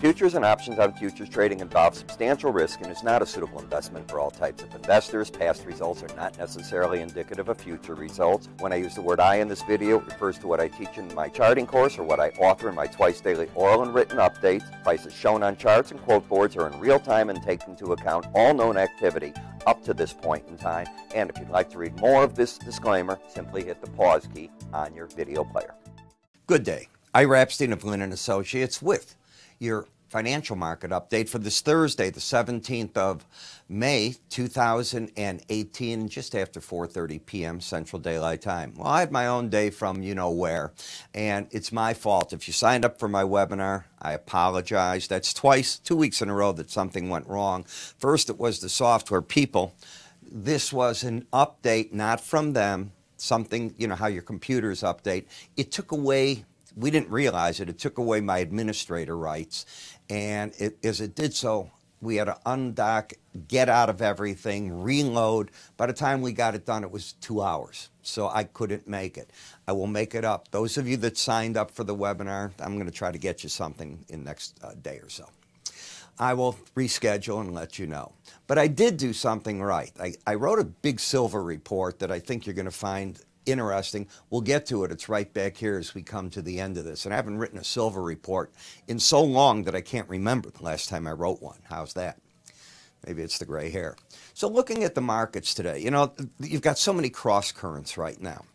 Futures and options on futures trading involve substantial risk and is not a suitable investment for all types of investors. Past results are not necessarily indicative of future results. When I use the word I in this video, it refers to what I teach in my charting course or what I author in my twice daily oral and written updates. Prices shown on charts and quote boards are in real time and take into account all known activity up to this point in time. And if you'd like to read more of this disclaimer, simply hit the pause key on your video player. Good day. Ira Epstein of Linn Associates with your financial market update for this Thursday, the 17th of May, 2018, just after 4:30 p.m. Central Daylight Time. Well, I had my own day from you-know-where, and it's my fault. If you signed up for my webinar, I apologize. That's 2 weeks in a row that something went wrong. First, it was the software people. This was an update, not from them, something, you know, how your computers update. It took away, we didn't realize it, it took away my administrator rights. And as it did so, we had to undock, get out of everything, reload. By the time we got it done, it was 2 hours. So I couldn't make it. I will make it up. Those of you that signed up for the webinar, I'm going to try to get you something in the next day or so. I will reschedule and let you know. But I did do something right. I wrote a big silver report that I think you're going to find interesting. We'll get to it. It's right back here as we come to the end of this. And I haven't written a silver report in so long that I can't remember the last time I wrote one. How's that? Maybe it's the gray hair. So looking at the markets today, you know, you've got so many cross currents right now.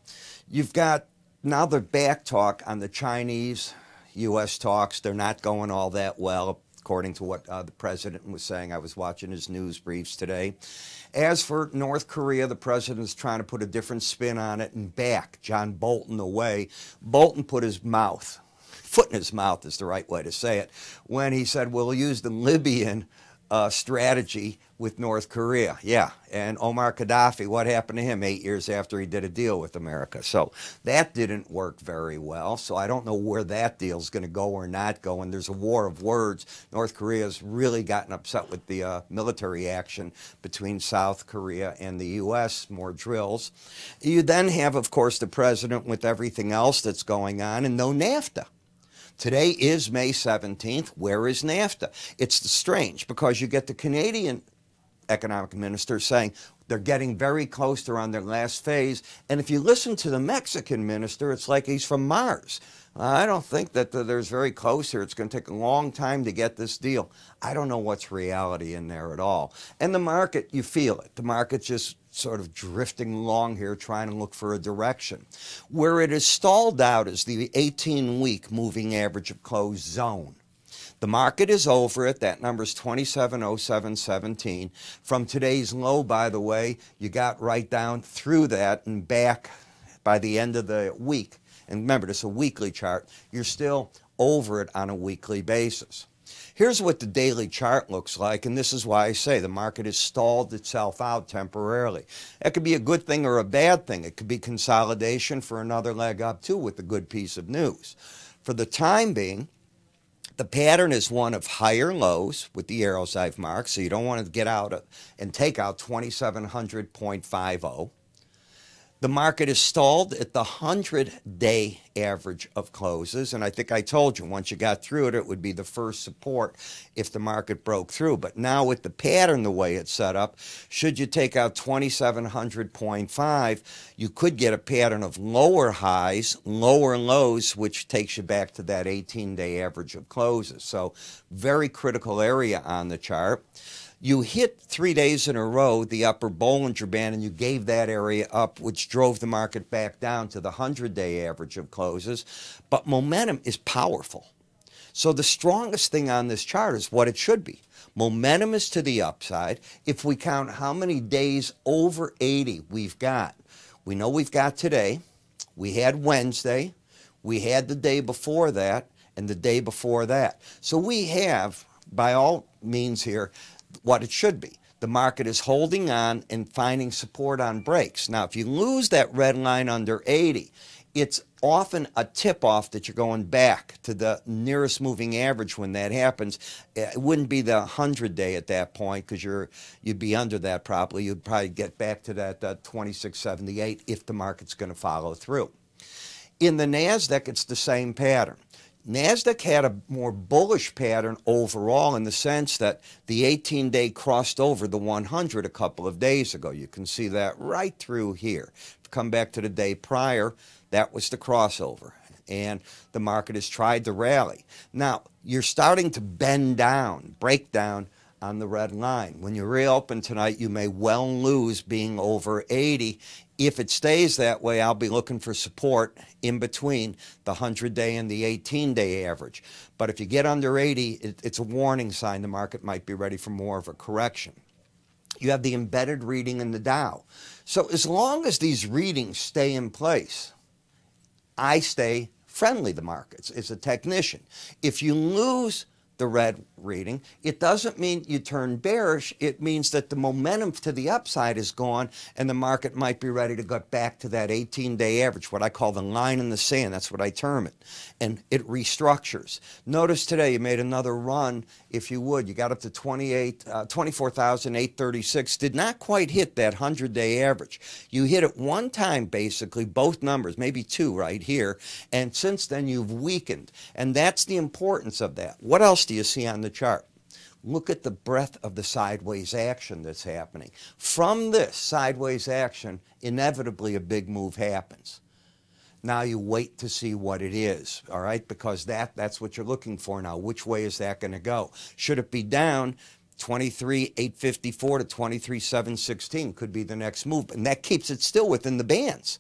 You've got now the back talk on the Chinese U.S. talks. They're not going all that well, according to what the president was saying. I was watching his news briefs today. As for North Korea, the president's trying to put a different spin on it and back John Bolton away. Bolton put his foot in his mouth is the right way to say it, when he said, we'll use the Libyan strategy with North Korea. Yeah, and Omar Gaddafi, what happened to him 8 years after he did a deal with America? So that didn't work very well. So I don't know where that deal's going to go or not go. And there's a war of words. North Korea's really gotten upset with the military action between South Korea and the U.S., more drills. You then have, of course, the president with everything else that's going on and no NAFTA. Today is May 17th. Where is NAFTA? It's strange because you get the Canadian economic minister saying they're getting very close, they're on their last phase. And if you listen to the Mexican minister, it's like he's from Mars. I don't think that there's very close here. It's going to take a long time to get this deal. I don't know what's reality in there at all. And the market, you feel it. The market's just sort of drifting along here, trying to look for a direction. Where it is stalled out is the 18-week moving average of close zone. The market is over it. That number is 2707.17. From today's low, by the way, you got right down through that and back by the end of the week. And remember, this is a weekly chart. You're still over it on a weekly basis. Here's what the daily chart looks like, and this is why I say the market has stalled itself out temporarily. That could be a good thing or a bad thing. It could be consolidation for another leg up, too, with a good piece of news. For the time being, the pattern is one of higher lows with the arrows I've marked, so you don't want to get out and take out 2700.50. The market is stalled at the 100-day average of closes, and I think I told you once you got through it, it would be the first support if the market broke through. But now with the pattern the way it's set up, should you take out 2700.5, you could get a pattern of lower highs, lower lows, which takes you back to that 18-day average of closes. So very critical area on the chart. You hit 3 days in a row the upper Bollinger Band, and you gave that area up, which drove the market back down to the 100-day average of closes. But momentum is powerful. So the strongest thing on this chart is what it should be. Momentum is to the upside. If we count how many days over 80 we've got, we know we've got today, we had Wednesday, we had the day before that, and the day before that. So we have, by all means here, what it should be. The market is holding on and finding support on breaks. Now, if you lose that red line under 80, it's often a tip-off that you're going back to the nearest moving average when that happens. It wouldn't be the 100-day at that point because you'd be under that probably. You'd probably get back to that 2678 if the market's going to follow through. In the NASDAQ, it's the same pattern. NASDAQ had a more bullish pattern overall in the sense that the 18-day crossed over the 100 a couple of days ago. You can see that right through here. Come back to the day prior, that was the crossover. And the market has tried to rally. Now, you're starting to bend down, break down on the red line. When you reopen tonight, you may well lose being over 80. If it stays that way, I'll be looking for support in between the 100-day and the 18-day average. But if you get under 80, it's a warning sign the market might be ready for more of a correction. You have the embedded reading in the Dow. So as long as these readings stay in place, I stay friendly to markets as a technician. If you lose the red reading, it doesn't mean you turn bearish. It means that the momentum to the upside is gone and the market might be ready to get back to that 18-day average, what I call the line in the sand. That's what I term it. And it restructures. Notice today you made another run, if you would. You got up to 24,836. Did not quite hit that 100-day average. You hit it one time, basically, both numbers, maybe two right here. And since then, you've weakened. And that's the importance of that. What else do you see on the chart? Look at the breadth of the sideways action that's happening. From this sideways action, inevitably a big move happens. Now you wait to see what it is, all right? Because that's what you're looking for now. Which way is that going to go? Should it be down 23,854 to 23,716 could be the next move, and that keeps it still within the bands.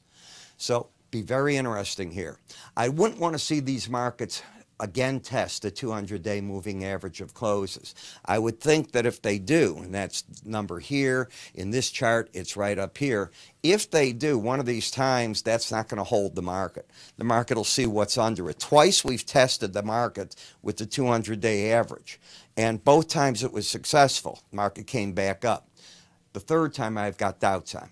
So be very interesting here. I wouldn't want to see these markets again test the 200-day moving average of closes. I would think that if they do, and that's number here, in this chart, it's right up here. If they do, one of these times, that's not going to hold the market. The market will see what's under it. Twice we've tested the market with the 200-day average, and both times it was successful. The market came back up. The third time I've got doubts on.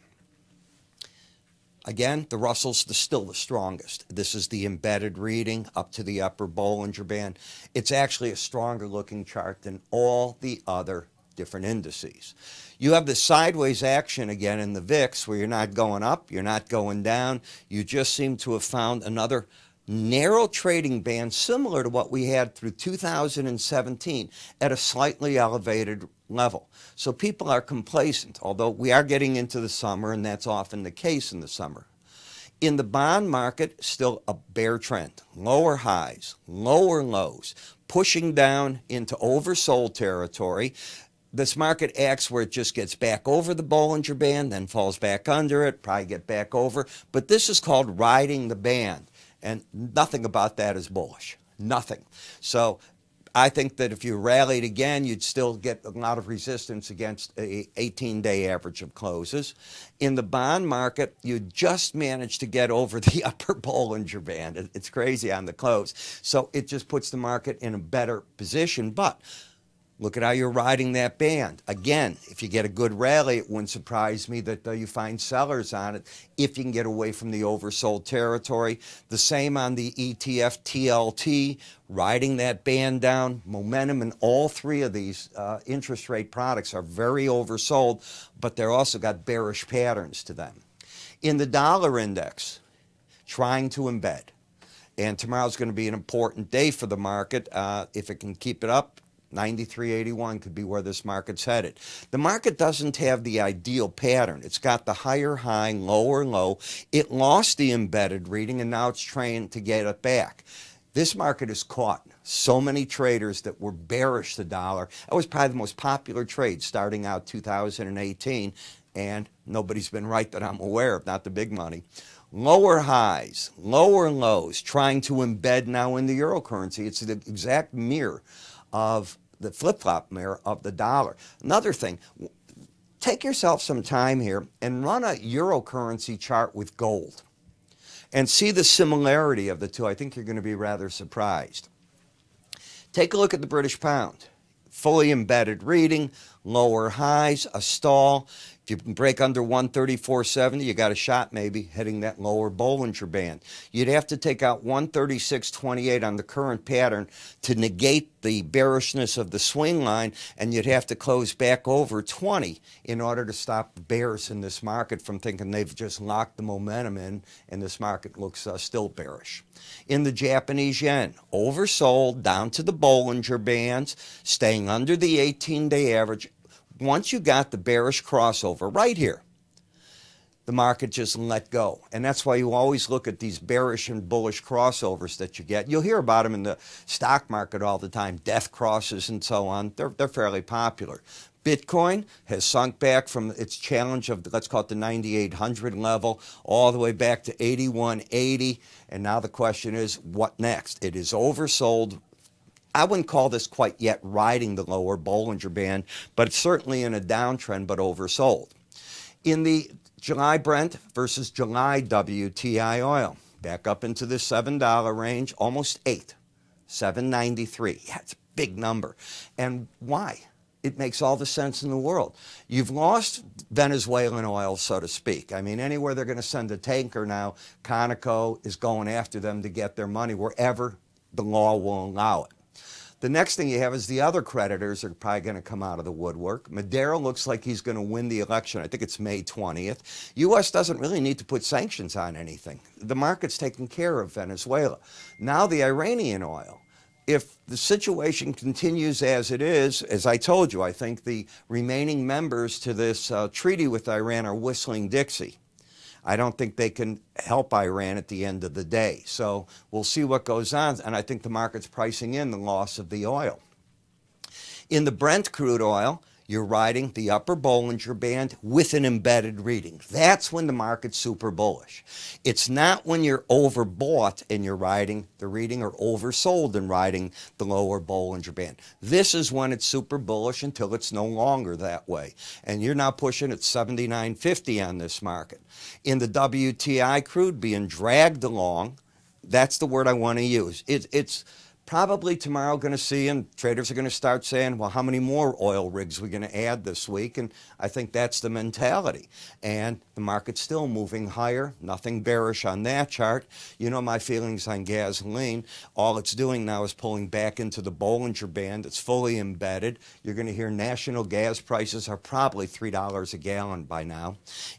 Again, the Russell's still the strongest. This is the embedded reading up to the upper Bollinger Band. It's actually a stronger looking chart than all the other different indices. You have the sideways action again in the VIX where you're not going up, you're not going down. You just seem to have found another narrow trading band similar to what we had through 2017 at a slightly elevated level. So people are complacent, although we are getting into the summer, and that's often the case in the summer. In the bond market, still a bear trend. Lower highs, lower lows, pushing down into oversold territory. This market acts where it just gets back over the Bollinger Band, then falls back under it, probably get back over. But this is called riding the band. And nothing about that is bullish. Nothing. So I think that if you rallied again, you'd still get a lot of resistance against an 18-day average of closes. In the bond market, you just managed to get over the upper Bollinger Band. It's crazy on the close. So it just puts the market in a better position. But look at how you're riding that band. Again, if you get a good rally, it wouldn't surprise me that you find sellers on it if you can get away from the oversold territory. The same on the ETF TLT, riding that band down. Momentum in all three of these interest rate products are very oversold, but they're also got bearish patterns to them. In the dollar index, trying to embed. And tomorrow's going to be an important day for the market. If it can keep it up, 93.81 could be where this market's headed. The market doesn't have the ideal pattern. It's got the higher high, lower low. It lost the embedded reading, and now it's trying to get it back. This market has caught so many traders that were bearish the dollar. That was probably the most popular trade starting out 2018, and nobody's been right that I'm aware of, not the big money. Lower highs, lower lows, trying to embed now in the eurocurrency. It's the exact mirror of the flip-flop mirror of the dollar. Another thing, take yourself some time here and run a eurocurrency chart with gold and see the similarity of the two. I think you're going to be rather surprised. Take a look at the British pound. Fully embedded reading, lower highs, a stall. If you can break under 134.70, you got a shot maybe hitting that lower Bollinger Band. You'd have to take out 136.28 on the current pattern to negate the bearishness of the swing line, and you'd have to close back over 20 in order to stop the bears in this market from thinking they've just locked the momentum in and this market looks still bearish. In the Japanese yen, oversold down to the Bollinger Bands, staying under the 18-day average. Once you got the bearish crossover right here, the market just let go. And that's why you always look at these bearish and bullish crossovers that you get. You'll hear about them in the stock market all the time, death crosses and so on. They're fairly popular. Bitcoin has sunk back from its challenge of, let's call it the 9,800 level, all the way back to 8,180. And now the question is, what next? It is oversold. I wouldn't call this quite yet riding the lower Bollinger Band, but it's certainly in a downtrend, but oversold. In the July Brent versus July WTI oil, back up into the $7 range, almost 8, 793. Yeah, it's a big number. And why? It makes all the sense in the world. You've lost Venezuelan oil, so to speak. I mean, anywhere they're going to send a tanker now, Conoco is going after them to get their money wherever the law will allow it. The next thing you have is the other creditors are probably going to come out of the woodwork. Maduro looks like he's going to win the election. I think it's May 20th. U.S. doesn't really need to put sanctions on anything. The market's taking care of Venezuela. Now the Iranian oil. If the situation continues as it is, as I told you, I think the remaining members to this treaty with Iran are whistling Dixie. I don't think they can help Iran at the end of the day. So we'll see what goes on, and I think the market's pricing in the loss of the oil. In the Brent crude oil, you're riding the upper Bollinger Band with an embedded reading. That's when the market's super bullish. It's not when you're overbought and you're riding the reading or oversold and riding the lower Bollinger Band. This is when it's super bullish until it's no longer that way. And you're now pushing at 79.50 on this market. In the WTI crude being dragged along, that's the word I want to use. It's probably tomorrow going to see, and traders are going to start saying, well, how many more oil rigs are we going to add this week? And I think that's the mentality. And the market's still moving higher, nothing bearish on that chart. You know my feelings on gasoline. All it's doing now is pulling back into the Bollinger Band. It's fully embedded. You're going to hear national gas prices are probably $3 a gallon by now.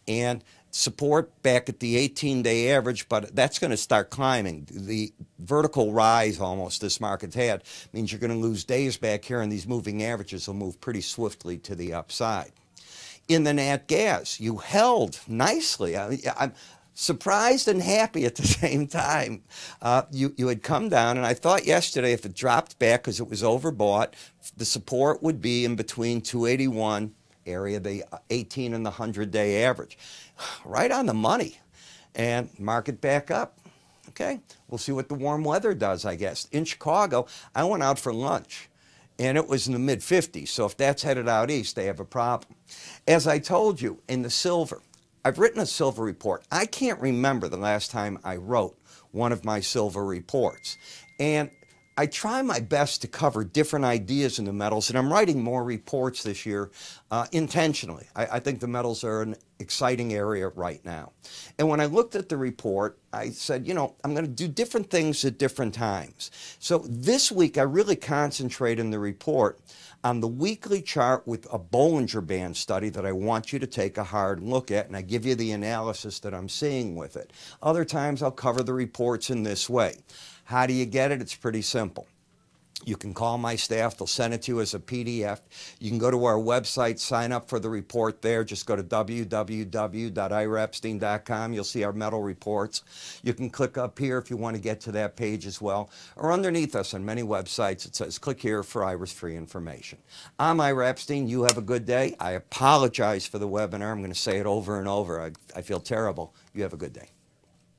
And support back at the 18-day average, but that's going to start climbing. The vertical rise almost this market's had means you're going to lose days back here, and these moving averages will move pretty swiftly to the upside. In the nat gas, you held nicely. I'm surprised and happy at the same time. You had come down, and I thought yesterday if it dropped back because it was overbought, the support would be in between 281 area, the 18 and the 100-day average. Right on the money. And market back up. Okay, we'll see what the warm weather does, I guess. In Chicago, I went out for lunch, and it was in the mid-50s. So if that's headed out east, they have a problem. As I told you, in the silver, I've written a silver report. I can't remember the last time I wrote one of my silver reports. And I try my best to cover different ideas in the metals, and I'm writing more reports this year intentionally. I think the metals are an exciting area right now. And when I looked at the report, I said, you know, I'm going to do different things at different times. So this week, I really concentrate in the report on the weekly chart with a Bollinger Band study that I want you to take a hard look at, and I give you the analysis that I'm seeing with it. Other times, I'll cover the reports in this way. How do you get it? It's pretty simple. You can call my staff. They'll send it to you as a PDF. You can go to our website, sign up for the report there. Just go to www.iraepstein.com. You'll see our metal reports. You can click up here if you want to get to that page as well. Or underneath us on many websites, it says, click here for Ira's free information. I'm Ira Epstein. You have a good day. I apologize for the webinar. I'm going to say it over and over. I feel terrible. You have a good day.